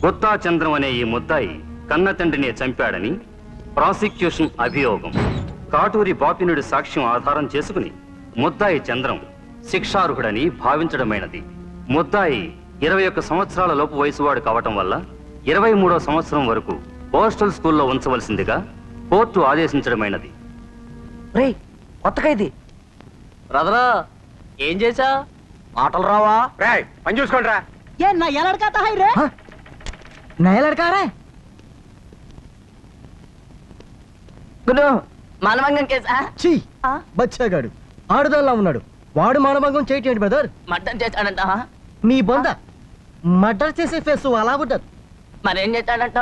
గుత్తా చంద్రం అనే ఈ ముద్దాయి కన్న తండ్రిని చంపాడని ప్రాసిక్యూషన్ అభియోగం. కాటూరి బాపినుడి సాక్ష్యం ఆధారం చేసుకుని ముద్దాయి చంద్రం శిక్షార్హుడని భావించడమైనది. ముద్దాయి 21 సంవత్సరాల లోపు వయసువాడు కావటం వల్ల 23వ సంవత్సరం వరకు పోస్టల్ స్కూల్లో ఉంచవలసిందిగా కోర్టు ఆదేశించడమైనది. కొత్త ఖైదీ బ్రదరా, ఏం చేశా? మాటలు రావా? పని చూసుకోండి రా. మానభంగం కేసా? బచ్చాగాడు ఆడుదాల్లా ఉన్నాడు. వాడు మానభంగం చేయటండి బ్రదర్. మర్డర్ చేశాడంట. నీ బొంద మర్డర్ చేసే ఫేస్ అలా ఉంటుంది. మరేం చేశాడంట?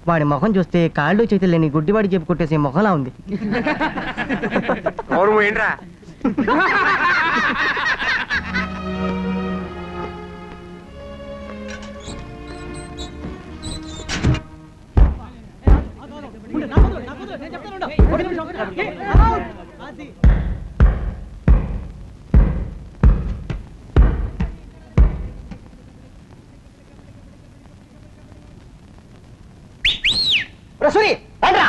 వాడి మొహం చూస్తే కాళ్ళు చేతులు లేని గుడ్డివాడి చెప్పు కొట్టేసే మొహంలా ఉంది. ఏంట్రా రసూరి రండ్రా.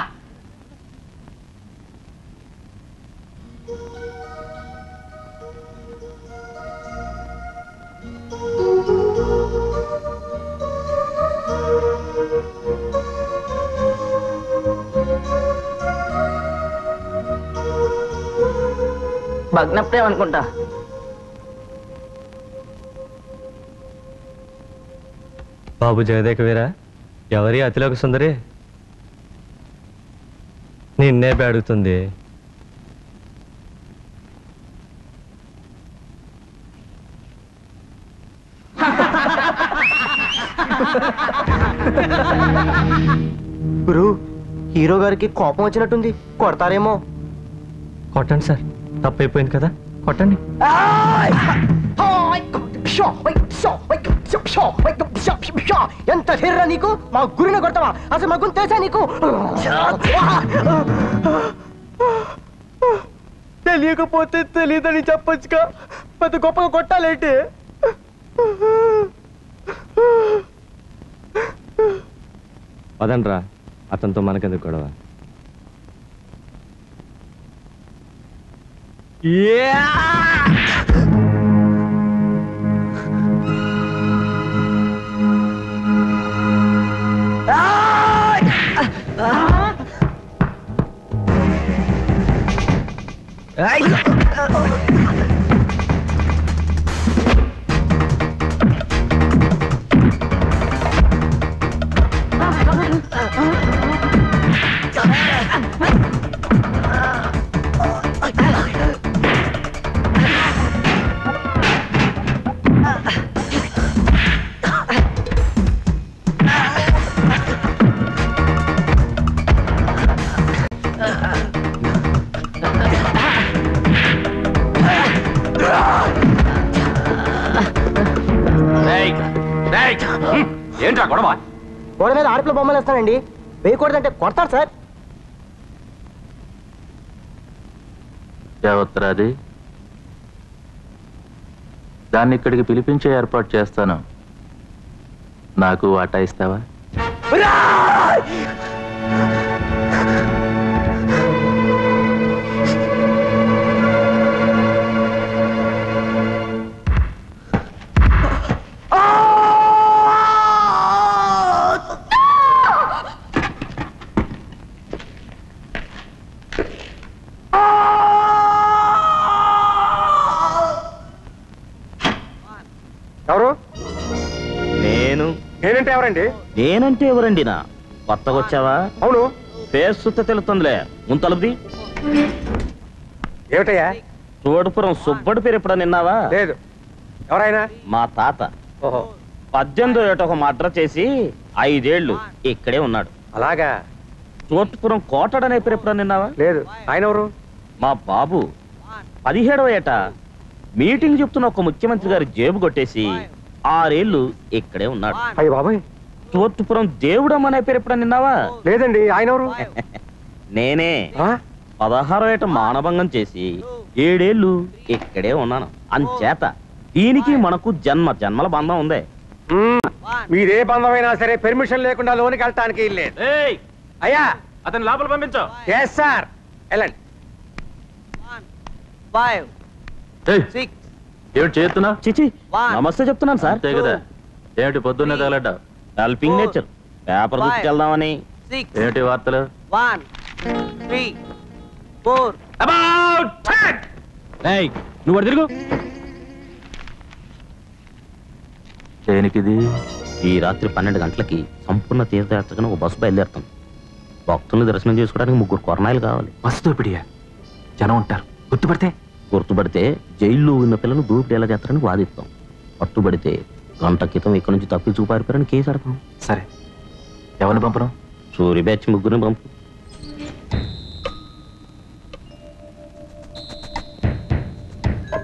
భగ్నప్రేమ అనుకుంటా. బాబు జగదేక వీరా, ఎవరి అతిలోక సుందరి? నిన్నే అడుగుతుంది. గురు, హీరో గారికి కోపం వచ్చినట్టుంది. కొడతారేమో. కొట్టండి సార్, తప్పైపోయింది కదా, కొట్టండి. ఎంత ధైర్యం నీకు? మా గురిని కొడతావా? అసలు మా గురి తెలుసా నీకు? తెలియకపోతే తెలియదని చెప్పొచ్చుగా, పెద్ద గొప్పగా కొట్టాలేంటి? పదండ్రా, అతనితో మనకెందుకు గొడవ? ఏంట్రా గొడవ? గోడ మీద ఆడపిల్ల బొమ్మలు వేస్తానండి. వేయకూడదంటే కొడతారు సార్. యావత్తరాది, దాన్ని ఇక్కడికి పిలిపించే ఏర్పాటు చేస్తాను. నాకు వాటా ఇస్తావా? ఎవరు? నేనంటే ఎవరండి? నేనంటే ఎవరండి? నా కొత్తగా వచ్చావా? అవును. పేరు సుత్త తెలుస్తుందిలే. ముంతలది ఏమిటయ్యా? తోడుపురం సుబ్బడి పేరు ఎప్పుడో నిన్నావా? లేదు. ఎవరైనా? మా తాత. ఓహో. 18వ ఏట ఒక మర్డర్ చేసి 5 ఏళ్ళు ఇక్కడే ఉన్నాడు. అలాగా? తోటుపురం కోటడనే పేరు ఎప్పుడో నిన్నావా? లేదు. ఆయన ఎవరు? మా బాబు 17వ ఏట మీటింగ్ చెప్తున్న ఒక ముఖ్యమంత్రి గారి జేబు కొట్టేసి 6 ఏళ్ళు ఇక్కడే ఉన్నాడు. అయ్య బాబాయ్. తోటుపురం దేవుడమ్మ అనే పేరు ఎప్పుడో నిన్నావా? లేదండి. ఆయన ఎవరు? నేనే. 16వ ఏట మానభంగం చేసి 7 ఏళ్ళు ఇక్కడే ఉన్నాను. అంచేత దీనికి మనకు జన్మ జన్మల బంధం ఉంది. మీదే బంధమైనా సరే పెర్మిషన్ లేకుండా లోనికి వెళ్ళటానికి లేదు. అయ్యా అతను లోపల పంపించు. ఎస్ సార్, వెళ్ళండి. 5 ఏయ్, 6 ఏమిటి చేస్తున్నా? చిచి నమస్తే చెప్తున్నాను సార్. అంతే కదా, ఏమిటి పొద్దున్నే తగలడ్డ? హెల్పింగ్ నేచర్ పేపర్ తీసుకెళ్దామని. 6 ఏమిటి వార్తలు? 1 3 4 నువ్వు అటు తిరుగు. దేనికిది? ఈ రాత్రి 12 గంటలకి సంపూర్ణ తీర్థయాత్రగా ఒక బస్సు బయలుదేరుతాం. భక్తుల్ని దర్శనం చేసుకోవడానికి 3 కొరనాయలు కావాలి. బస్సు దోపిడియా? జనం ఉంటారు, గుర్తుపడితే జైల్లో ఉన్న పిల్లలు దోపిడీ ఎలా చేస్తారని వాదిస్తాం. పట్టుబడితే గంట క్రితం ఇక్కడి నుంచి తప్పించుకు పారిపోయారని కేసు ఆడతాం. సరే, ఎవరిని పంపను? సూరి బ్యాచ్ 3 పంపు.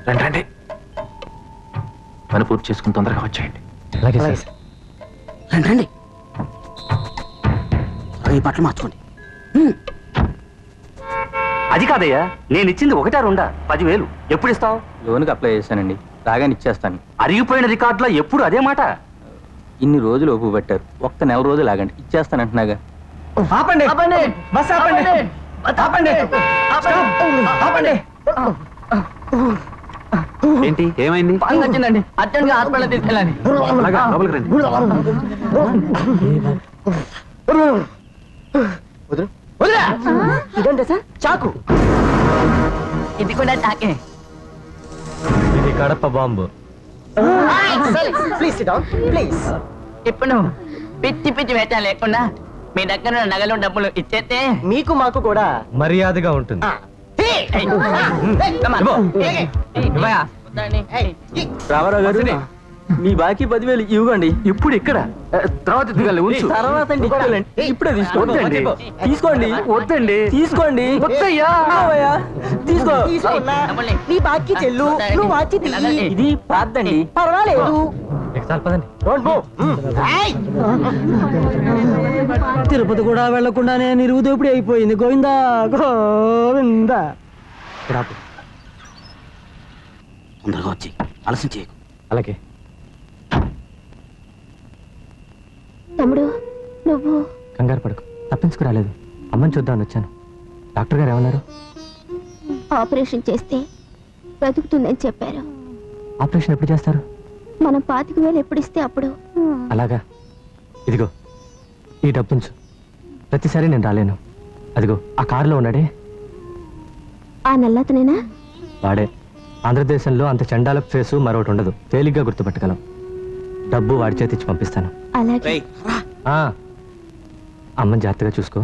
రండి రండి, పని పూర్తి చేసుకుని తొందరగా వచ్చేయండి. అలాగే సార్. రండి రండి, ఈ బట్టలు మార్చుకోండి. అది కాదయ్యా, నేను ఇచ్చింది 1 2 10,000 ఎప్పుడు ఇస్తావు? లోన్కి అప్లై చేశానండి, రాగానే ఇచ్చేస్తాను. అరిగిపోయిన రికార్డులో ఎప్పుడు అదే మాట. ఇన్ని రోజులు ఒప్పు పెట్టారు, ఒక్క నెల రోజులు ఆగండి, ఇచ్చేస్తాను అంటున్నాగా. ఆపండి ఆపండి బస్ ఆపండి ఆపండి ఆపండి. ఏంటి ఏమైంది? పని వచ్చిందండి, అర్జెంట్ గా హాస్పిటల్ తీసుకెళ్ళండి. అలాగా, లోపలికి రండి. ఇదంటే సార్ చాకు. ఇది కూడా చాకే. ఇది Kadapa bomb. Please SIT down please. ఇప్పుడు పిచ్చి పిచ్చి వేట లేకుండా మీ దగ్గర ఉన్న నగలు డబ్బులు ఇచ్చేస్తే మీకు మాకు కూడా మర్యాదగా ఉంటుంది. రామారావు గారు, మీ బాకీ 10,000 ఇవ్వండి. ఇప్పుడు ఇక్కడ తర్వాత దిగాలి, ఉంచు. తర్వాత ఇప్పుడే తీసుకోండి. వద్దండి. తీసుకోండి వద్దండి. తీసుకోండి. వద్దయ్యా. ఇవ్వవయ్యా, తీసుకో. నీ బాకీ చెల్లు, నువ్వు వాచి తీయి. ఇది పాద్దండి. పర్వాలేదు. చాలు పదండి. తిరుపతి కూడా వెళ్లకుండానే నిరుగు దోపిడీ అయిపోయింది. గోవిందా గోవిందా. తొందరగా వచ్చి ఆలస్యం చేయకు. అలాగే. తమ్ముడు, నువ్వు కంగారు పడకు, తప్పించుకురాలేదు. అమ్మని చూద్దామని వచ్చాను. డాక్టర్ గారు ఏమన్నారు? ఆపరేషన్ చేస్తే బ్రతుకుతుందని చెప్పారు. ఆపరేషన్ ఎప్పుడు చేస్తారు? మనం 25,000 ఎప్పుడు ఇస్తే అప్పుడు. అలాగా. ఇదిగో ఈ డబ్బుంచు. ప్రతిసారి నేను రాలేను. అదిగో ఆ కారులో ఉన్నాడే, ఆ నల్లతనేనా? వాడే. ఆంధ్రదేశంలో అంత చండాల ఫేసు మరొకటి ఉండదు, తేలిగ్గా గుర్తుపట్టగలం. డబ్బు వాడి చేతిచ్చి పంపిస్తాను. అలాగే. అమ్మని జాగ్రత్తగా చూసుకో.